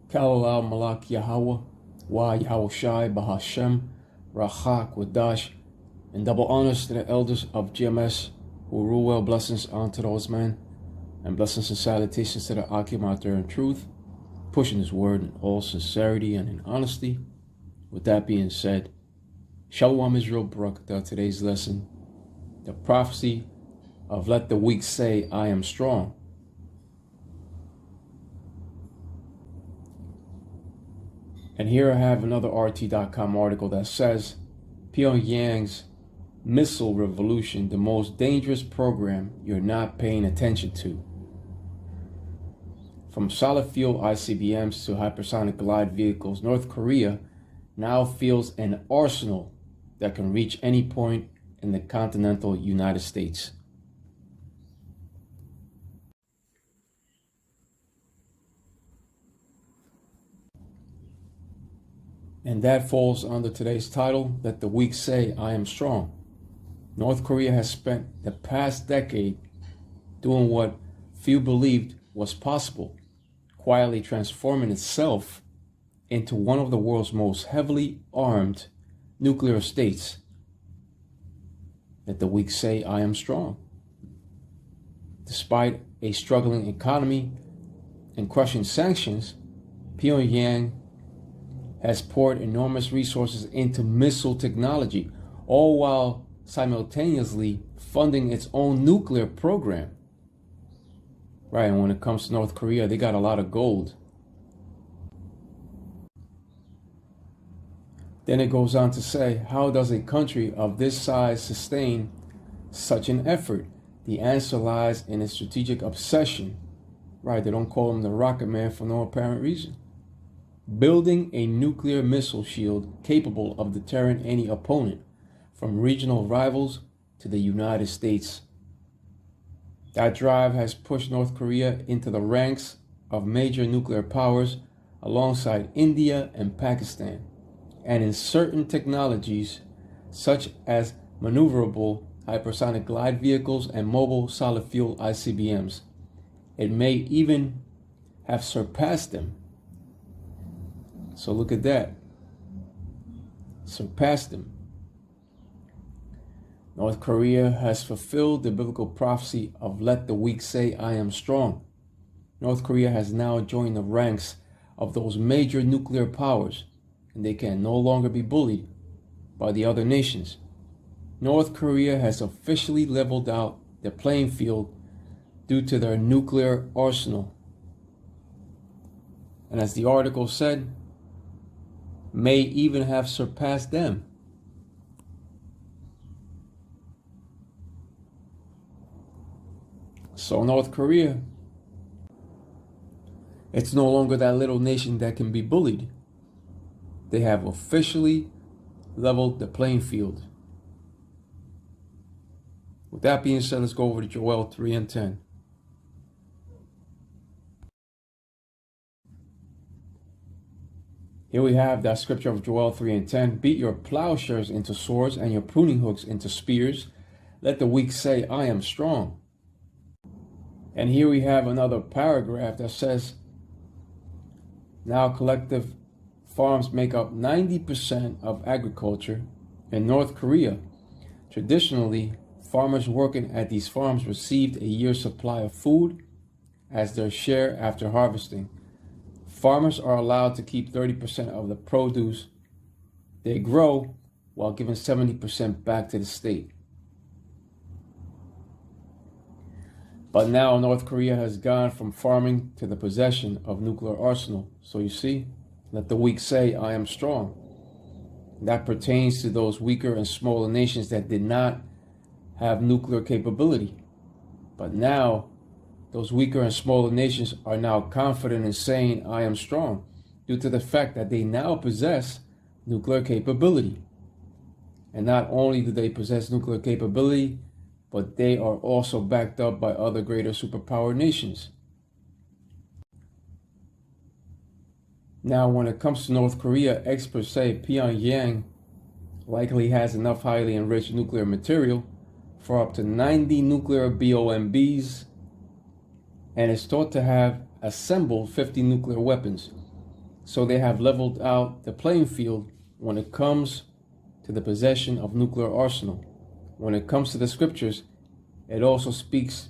Kalal Malak Yahweh, Wa Yahweh Shai, Bahashem, Rachak, Wadash, and double honors to the elders of GMS who rule well. Blessings unto those men, and blessings and salutations to the Akim out there in truth, pushing his word in all sincerity and in honesty. With that being said, Shalom Israel Barakatah. Today's lesson, the prophecy of let the weak say, I am strong. And here I have another RT.com article that says, Pyongyang's missile revolution, the most dangerous program you're not paying attention to. From solid fuel ICBMs to hypersonic glide vehicles, North Korea now fields an arsenal that can reach any point in the continental United States. And that falls under today's title, Let the Weak Say, I Am Strong. North Korea has spent the past decade doing what few believed was possible, quietly transforming itself into one of the world's most heavily armed nuclear states. Let the weak say, I am strong. Despite a struggling economy and crushing sanctions, Pyongyang has poured enormous resources into missile technology, all while simultaneously funding its own nuclear program. Right, and when it comes to North Korea, they got a lot of gold. Then it goes on to say, how does a country of this size sustain such an effort? The answer lies in its strategic obsession. Right, they don't call him the Rocket Man for no apparent reason. Building a nuclear missile shield capable of deterring any opponent, from regional rivals to the United States. That drive has pushed North Korea into the ranks of major nuclear powers alongside India and Pakistan. And in certain technologies, such as maneuverable hypersonic glide vehicles and mobile solid fuel ICBMs, it may even have surpassed them. So look at that. Surpassed them. North Korea has fulfilled the biblical prophecy of let the weak say, I am strong. North Korea has now joined the ranks of those major nuclear powers, and they can no longer be bullied by the other nations. North Korea has officially leveled out the playing field due to their nuclear arsenal. And as the article said, may even have surpassed them. So North Korea, it's no longer that little nation that can be bullied. They have officially leveled the playing field. With that being said, let's go over to Joel 3 and 10. Here we have that scripture of Joel 3 and 10. Beat your plowshares into swords and your pruning hooks into spears. Let the weak say, I am strong. And here we have another paragraph that says, now collective farms make up 90% of agriculture in North Korea. Traditionally, farmers working at these farms received a year's supply of food as their share after harvesting. Farmers are allowed to keep 30% of the produce they grow while giving 70% back to the state. But now North Korea has gone from farming to the possession of nuclear arsenal. So you see, let the weak say, I am strong. That pertains to those weaker and smaller nations that did not have nuclear capability. But now, those weaker and smaller nations are now confident in saying, I am strong, due to the fact that they now possess nuclear capability. And not only do they possess nuclear capability, but they are also backed up by other greater superpower nations. Now, when it comes to North Korea, experts say Pyongyang likely has enough highly enriched nuclear material for up to 90 nuclear BOMBs, and is thought to have assembled 50 nuclear weapons. So they have leveled out the playing field when it comes to the possession of nuclear arsenal. When it comes to the scriptures, it also speaks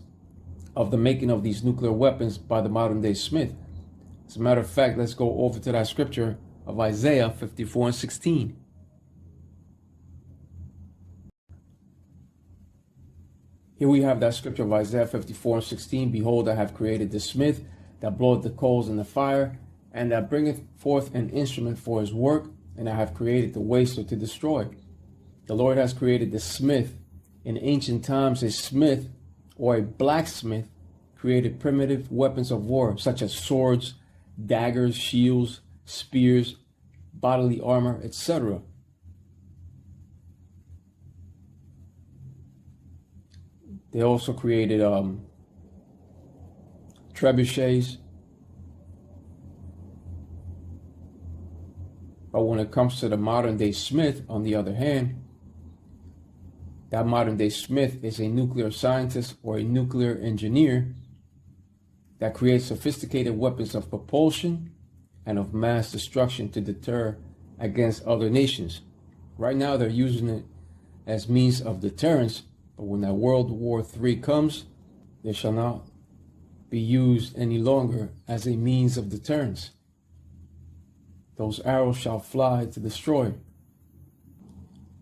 of the making of these nuclear weapons by the modern day Smith. As a matter of fact, let's go over to that scripture of Isaiah 54:16. Here we have that scripture of Isaiah 54:16. Behold, I have created the smith that bloweth the coals in the fire, and that bringeth forth an instrument for his work, and I have created the waster to destroy. The Lord has created the smith. In ancient times, a smith or a blacksmith created primitive weapons of war, such as swords, daggers, shields, spears, bodily armor, etc. They also created trebuchets. But when it comes to the modern day smith, on the other hand, that modern day smith is a nuclear scientist or a nuclear engineer that creates sophisticated weapons of propulsion and of mass destruction to deter against other nations. Right now, they're using it as means of deterrence, but when that World War III comes, they shall not be used any longer as a means of deterrence. Those arrows shall fly to destroy.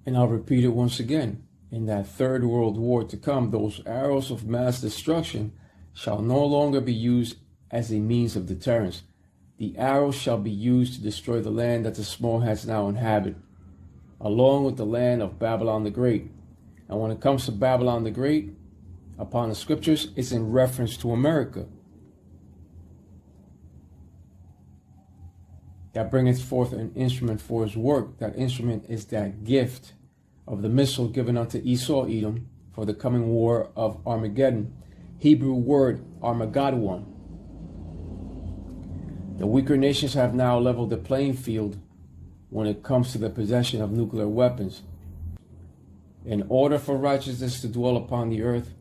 And I'll repeat it once again. In that third world war to come, those arrows of mass destruction shall no longer be used as a means of deterrence. The arrows shall be used to destroy the land that the small has now inhabited, along with the land of Babylon the Great. And when it comes to Babylon the Great, upon the scriptures, it's in reference to America. That bringeth forth an instrument for his work. That instrument is that gift of the missile given unto Esau, Edom, for the coming war of Armageddon. Hebrew word Armageddon. The weaker nations have now leveled the playing field when it comes to the possession of nuclear weapons. In order for righteousness to dwell upon the earth,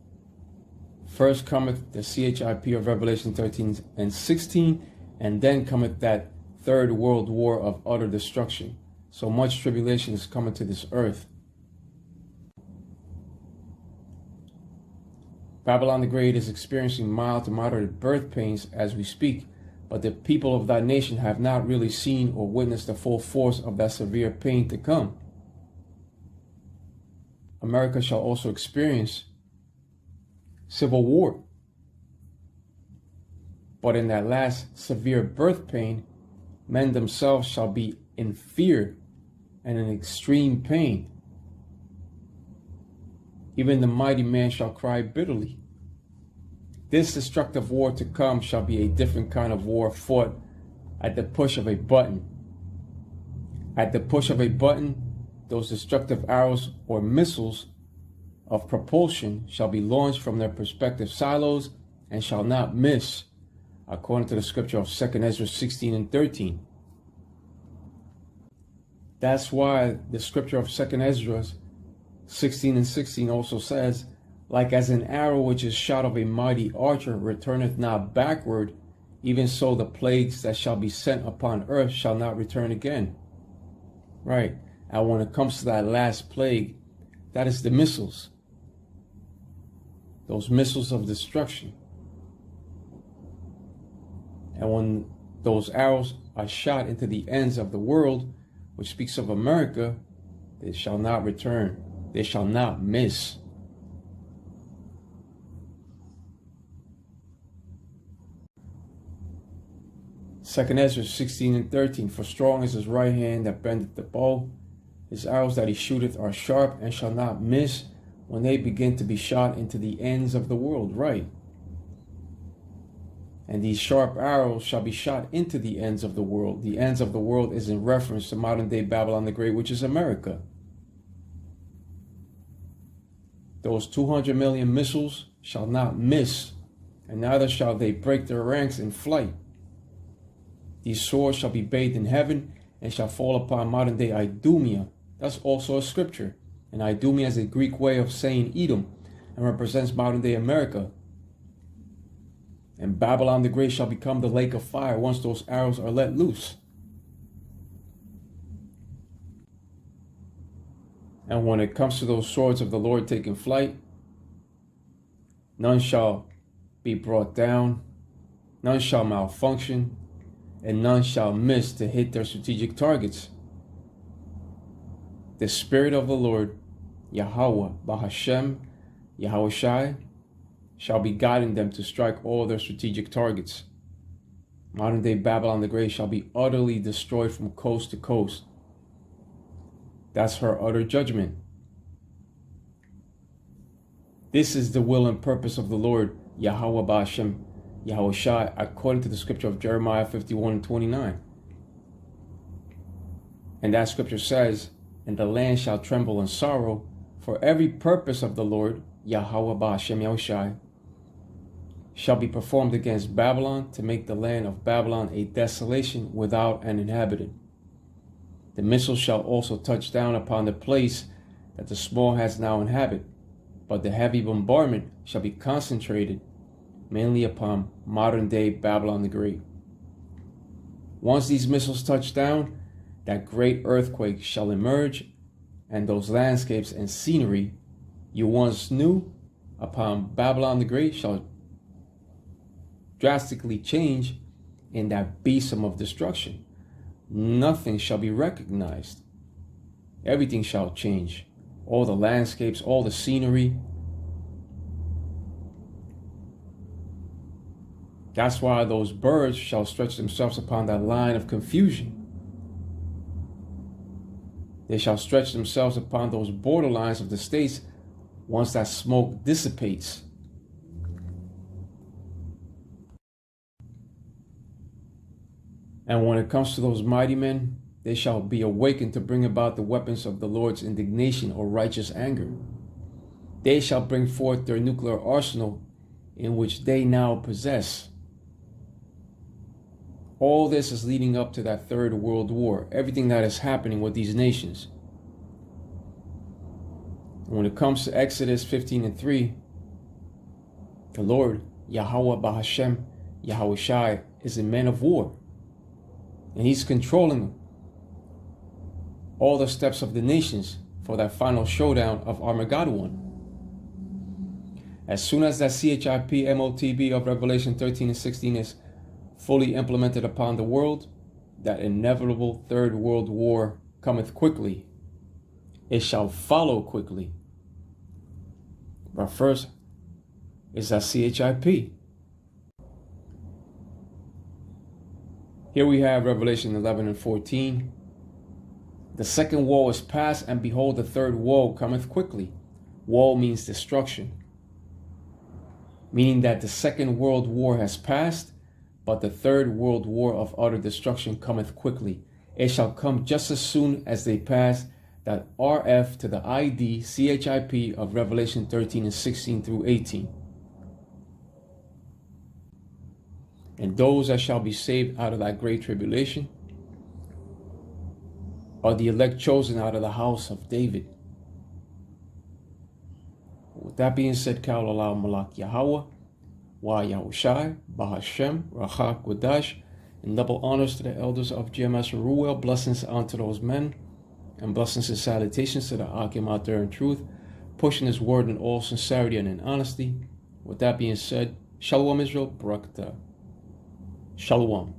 first cometh the CHIP of Revelation 13 and 16, and then cometh that third world war of utter destruction. So much tribulation is coming to this earth. Babylon the Great is experiencing mild to moderate birth pains as we speak, but the people of that nation have not really seen or witnessed the full force of that severe pain to come. America shall also experience civil war. But in that last severe birth pain, men themselves shall be in fear and in extreme pain. Even the mighty man shall cry bitterly. This destructive war to come shall be a different kind of war fought at the push of a button. At the push of a button, those destructive arrows or missiles of propulsion shall be launched from their respective silos and shall not miss, according to the scripture of 2 Esdras 16 and 13. That's why the scripture of 2 Esdras 16 and 16 also says, like as an arrow which is shot of a mighty archer returneth not backward, even so the plagues that shall be sent upon earth shall not return again. Right. And when it comes to that last plague, that is the missiles. Those missiles of destruction. And when those arrows are shot into the ends of the world, which speaks of America, they shall not return. They shall not miss. Second Ezra 16 and 13. For strong is his right hand that bendeth the bow. His arrows that he shooteth are sharp and shall not miss when they begin to be shot into the ends of the world. Right. And these sharp arrows shall be shot into the ends of the world. The ends of the world is in reference to modern day Babylon the Great, which is America. Those 200 million missiles shall not miss, and neither shall they break their ranks in flight. These swords shall be bathed in heaven and shall fall upon modern day Idumea. That's also a scripture. And Idumea is a Greek way of saying Edom and represents modern day America. And Babylon the Great shall become the lake of fire once those arrows are let loose. And when it comes to those swords of the Lord taking flight, none shall be brought down, none shall malfunction, and none shall miss to hit their strategic targets. The Spirit of the Lord, Yahweh, Bahashem, Yahweh Shai, shall be guiding them to strike all their strategic targets. Modern day Babylon the Great shall be utterly destroyed from coast to coast. That's her utter judgment. This is the will and purpose of the Lord, Yahweh Bahashem, Yahweh Shai, according to the scripture of Jeremiah 51:29. And that scripture says, and the land shall tremble in sorrow, for every purpose of the Lord, Yahweh Bahashem, Yahweh Shai, shall be performed against Babylon to make the land of Babylon a desolation without an inhabitant. The missile shall also touch down upon the place that the small has now inhabited, but the heavy bombardment shall be concentrated mainly upon modern-day Babylon the Great. Once these missiles touch down, that great earthquake shall emerge, and those landscapes and scenery you once knew upon Babylon the Great shall drastically change in that besom of destruction. Nothing shall be recognized. Everything shall change. All the landscapes, all the scenery. That's why those birds shall stretch themselves upon that line of confusion. They shall stretch themselves upon those borderlines of the states once that smoke dissipates. And when it comes to those mighty men, they shall be awakened to bring about the weapons of the Lord's indignation or righteous anger. They shall bring forth their nuclear arsenal in which they now possess. All this is leading up to that third world war, everything that is happening with these nations. And when it comes to Exodus 15:3, the Lord, Yahweh Bahashem, Yahweh Shai, is a man of war. And he's controlling all the steps of the nations for that final showdown of Armageddon. As soon as that CHIP MOTB of Revelation 13:16 is fully implemented upon the world, that inevitable third world war cometh quickly. It shall follow quickly. But first is that CHIP. Here we have Revelation 11:14. The second woe is past, and behold, the third woe cometh quickly. Woe means destruction, meaning that the second world war has passed, but the third world war of utter destruction cometh quickly. It shall come just as soon as they pass that RF to the ID CHIP of Revelation 13:16-18. And those that shall be saved out of that great tribulation are the elect chosen out of the house of David. With that being said, Kal Olam Malak Yahweh, Wa Yahushai, Bahashem, Rachak Wadash, and double honors to the elders of GMS Ruel, blessings unto those men, and blessings and salutations to the Akim out there in truth, pushing his word in all sincerity and in honesty. With that being said, Shalom Israel, Barakatah. Shalom.